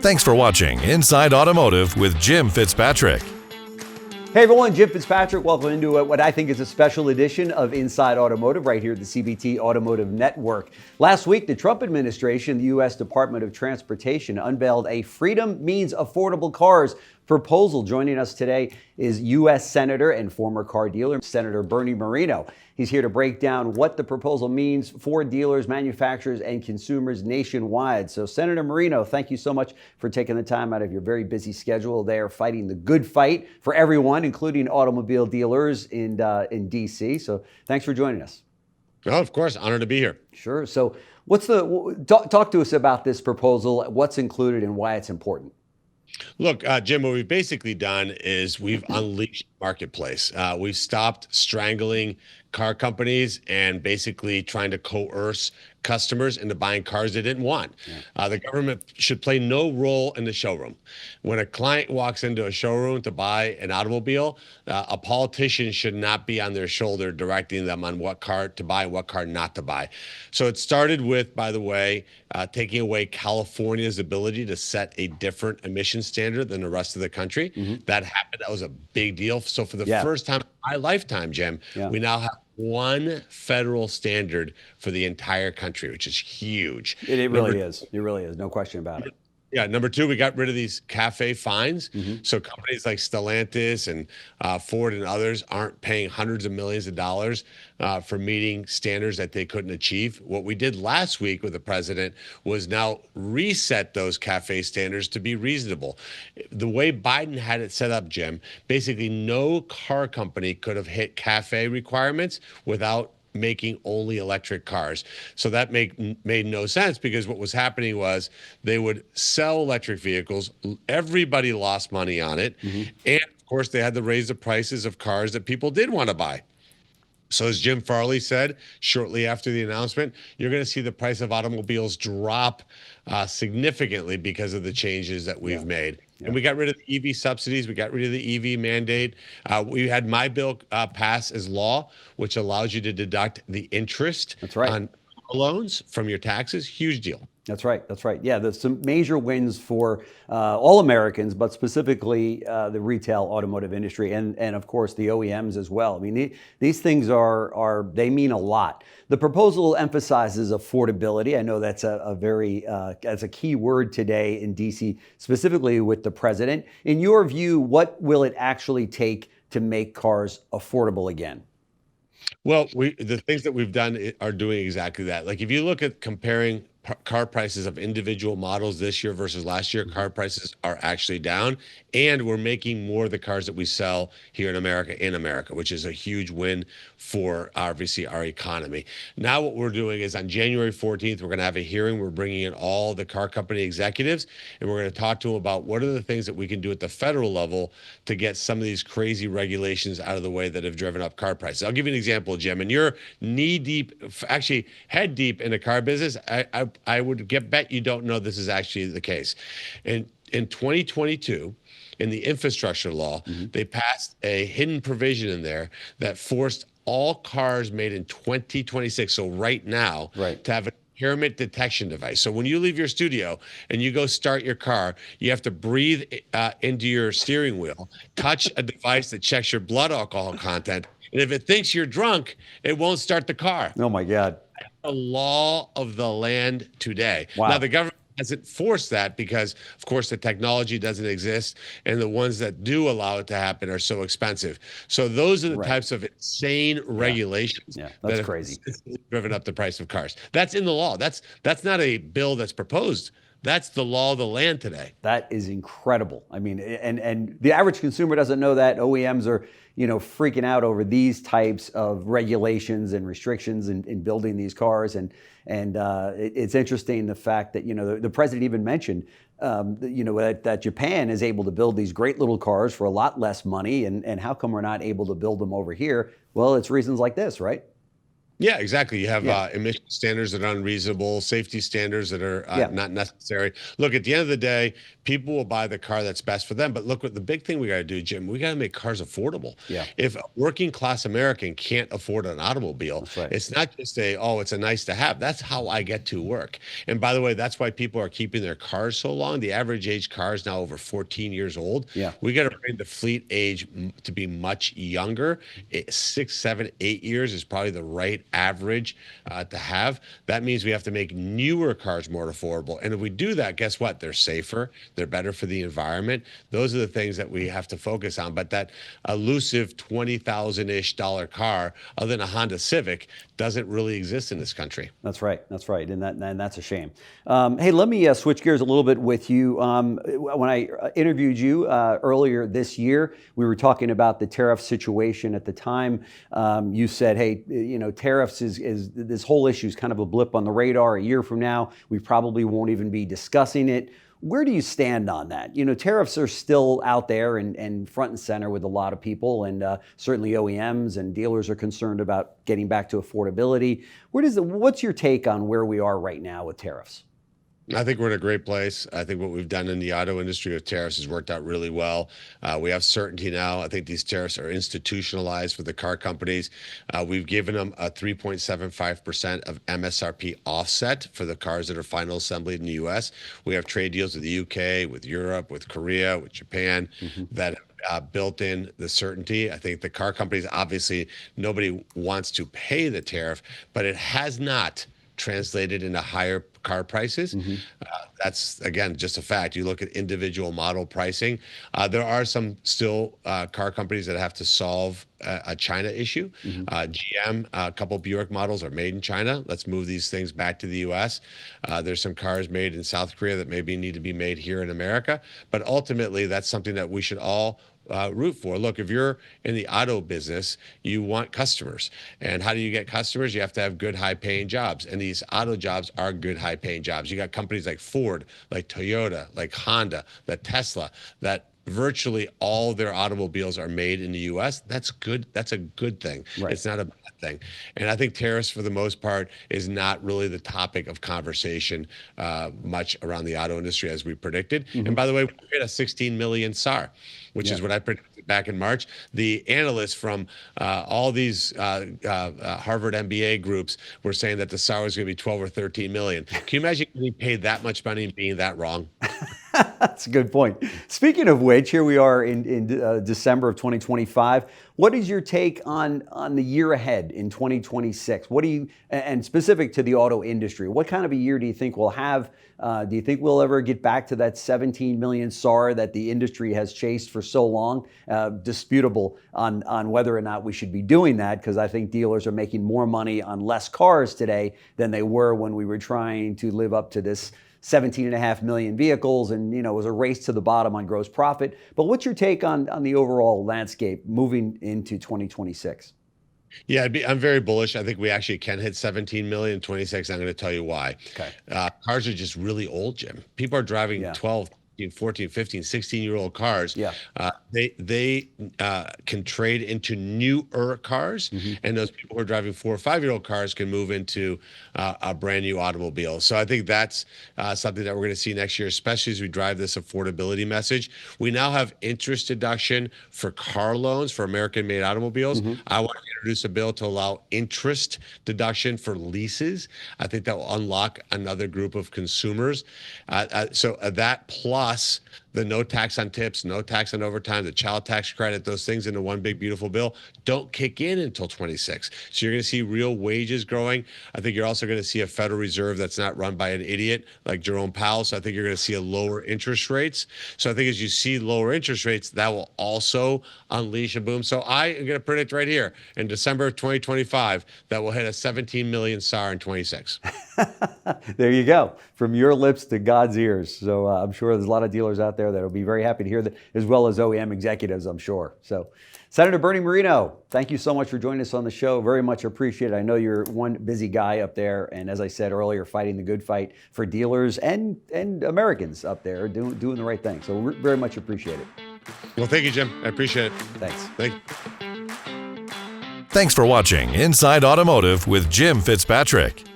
Thanks for watching Inside Automotive with Jim Fitzpatrick. Hey everyone, Jim Fitzpatrick. Welcome into what I think is a special edition of Inside Automotive right here at the CBT Automotive Network. Last week, the Trump administration, the U.S. Department of Transportation, unveiled a Freedom Means Affordable Cars proposal. Joining us today is U.S. Senator and former car dealer, Senator Bernie Moreno. He's here to break down what the proposal means for dealers, manufacturers, and consumers nationwide. So, Senator Moreno, thank you so much for taking the time out of your very busy schedule there, fighting the good fight for everyone, including automobile dealers in D.C. So, thanks for joining us. Oh, of course. Honored to be here. Sure. So, talk to us about this proposal, what's included and why it's important. Look, Jim, what we've basically done is we've unleashed marketplace. We've stopped strangling car companies and basically trying to coerce customers into buying cars they didn't want. The government should play no role in the showroom. When a client walks into a showroom to buy an automobile, a politician should not be on their shoulder directing them on what car to buy and what car not to buy. So it started with, by the way, taking away California's ability to set a different emission standard than the rest of the country. That happened. That was a big deal. So for the first time in my lifetime, Jim, we now have one federal standard for the entire country, which is huge. It really is. It really is. No question about it. Yeah. Number two, we got rid of these CAFÉ fines. So companies like Stellantis and Ford and others aren't paying hundreds of millions of dollars for meeting standards that they couldn't achieve. What we did last week with the president was now reset those CAFÉ standards to be reasonable. The way Biden had it set up, Jim, basically no car company could have hit CAFÉ requirements without making only electric cars. So that made no sense, because what was happening was they would sell electric vehicles. Everybody lost money on it. And of course, they had to raise the prices of cars that people did want to buy. So as Jim Farley said, shortly after the announcement, you're going to see the price of automobiles drop significantly because of the changes that we've made. And we got rid of the EV subsidies. We got rid of the EV mandate. We had my bill pass as law, which allows you to deduct the interest on loans from your taxes. Huge deal. That's right. That's right. Yeah, there's some major wins for all Americans, but specifically the retail automotive industry and of course the OEMs as well. I mean, these things they mean a lot. The proposal emphasizes affordability. I know that's that's a key word today in DC, specifically with the president. In your view, what will it actually take to make cars affordable again? Well, the things that we've done are doing exactly that. Like if you look at comparing car prices of individual models this year versus last year, car prices are actually down, and we're making more of the cars that we sell here in America, which is a huge win for obviously our economy. Now what we're doing is on January 14th, we're going to have a hearing. We're bringing in all the car company executives, and we're going to talk to them about what are the things that we can do at the federal level to get some of these crazy regulations out of the way that have driven up car prices. I'll give you an example, Jim, and you're knee deep, actually head deep in the car business. I would bet you don't know this is actually the case. In 2022, in the infrastructure law, they passed a hidden provision in there that forced all cars made in 2026, so right now, to have an impairment detection device. So when you leave your studio and you go start your car, you have to breathe into your steering wheel, touch a device that checks your blood alcohol content, and if it thinks you're drunk, it won't start the car. Oh my God. The law of the land today. Wow. Now, the government hasn't forced that because, of course, the technology doesn't exist, and the ones that do allow it to happen are so expensive. So those are the types of insane regulations that's that crazy. have driven up the price of cars. That's in the law. That's not a bill that's proposed. That's the law of the land today. That is incredible. I mean, and the average consumer doesn't know that. OEMs are, freaking out over these types of regulations and restrictions in building these cars. And it's interesting the fact that, the president even mentioned, that Japan is able to build these great little cars for a lot less money. And how come we're not able to build them over here? Well, it's reasons like this, right? Yeah, exactly. You have Yeah. emission standards that are unreasonable, safety standards that are Yeah. not necessary. Look, at the end of the day, people will buy the car that's best for them. But look, what the big thing we got to do, Jim, we got to make cars affordable. Yeah. If a working class American can't afford an automobile, That's right. it's not just it's a nice to have. That's how I get to work. And by the way, that's why people are keeping their cars so long. The average age car is now over 14 years old. Yeah. We got to bring the fleet age to be much younger. 6, 7, 8 years is probably the right average to have. That means we have to make newer cars more affordable. And if we do that, guess what? They're safer. They're better for the environment. Those are the things that we have to focus on. But that elusive $20,000-ish car, other than a Honda Civic, doesn't really exist in this country. That's right. That's right. And that's a shame. Hey, let me switch gears a little bit with you. When I interviewed you earlier this year, we were talking about the tariff situation at the time. You said, hey, tariffs is this whole issue is kind of a blip on the radar. A year from now, we probably won't even be discussing it. Where do you stand on that? Tariffs are still out there and front and center with a lot of people, and certainly OEMs and dealers are concerned about getting back to affordability. What's your take on where we are right now with tariffs? I think we're in a great place. I think what we've done in the auto industry with tariffs has worked out really well. We have certainty now. I think these tariffs are institutionalized for the car companies. We've given them a 3.75% of MSRP offset for the cars that are final assembly in the U.S. We have trade deals with the U.K., with Europe, with Korea, with Japan that built in the certainty. I think the car companies, obviously, nobody wants to pay the tariff, but it has not translated into higher car prices. That's, again, just a fact. You look at individual model pricing. There are some still car companies that have to solve a China issue. GM, a couple of Buick models are made in China. Let's move these things back to the U.S. There's some cars made in South Korea that maybe need to be made here in America. But ultimately, that's something that we should all root for. Look, if you're in the auto business, you want customers. And how do you get customers? You have to have good, high-paying jobs. And these auto jobs are good, high-paying jobs. You got companies like Ford, like Toyota, like Honda, like Tesla, that virtually all their automobiles are made in the U.S. That's good. That's a good thing. Right. It's not a bad thing. And I think tariffs, for the most part, is not really the topic of conversation much around the auto industry as we predicted. And by the way, we hit a 16 million SAR, which is what I predicted back in March. The analysts from all these Harvard MBA groups were saying that the SAR was going to be 12 or 13 million. Can you imagine getting paid that much money and being that wrong? That's a good point. Speaking of which, here we are in December of 2025. What is your take on the year ahead in 2026? And specific to the auto industry, what kind of a year do you think we'll have? Do you think we'll ever get back to that 17 million SAR that the industry has chased for so long? Disputable on whether or not we should be doing that, because I think dealers are making more money on less cars today than they were when we were trying to live up to this 17.5 million vehicles, and it was a race to the bottom on gross profit. But what's your take on the overall landscape moving into 2026? Yeah, I'm very bullish. I think we actually can hit 17 million in 26. I'm going to tell you why. Okay. Cars are just really old, Jim. People are driving 12, 14, 15, 16-year-old cars. Yeah. They can trade into newer cars, and those people who are driving 4 or 5-year-old cars can move into a brand new automobile. So I think that's something that we're going to see next year, especially as we drive this affordability message. We now have interest deduction for car loans for American-made automobiles. I want to introduce a bill to allow interest deduction for leases. I think that will unlock another group of consumers. So that plus the no tax on tips, no tax on overtime, the child tax credit, those things into one big, beautiful bill don't kick in until 26. So you're going to see real wages growing. I think you're also going to see a Federal Reserve that's not run by an idiot like Jerome Powell. So I think you're going to see a lower interest rates. So I think as you see lower interest rates, that will also unleash a boom. So I am going to predict right here in December of 2025 that we'll hit a 17 million SAR in 26. There you go. From your lips to God's ears. So I'm sure there's a lot of dealers out there that will be very happy to hear that, as well as OEM executives, I'm sure. So Senator Bernie Moreno, thank you so much for joining us on the show. Very much appreciated. I know you're one busy guy up there. And as I said earlier, fighting the good fight for dealers and Americans up there doing the right thing. So very much appreciate it. Well, thank you, Jim. I appreciate it. Thanks. Thank you. Thanks for watching Inside Automotive with Jim Fitzpatrick.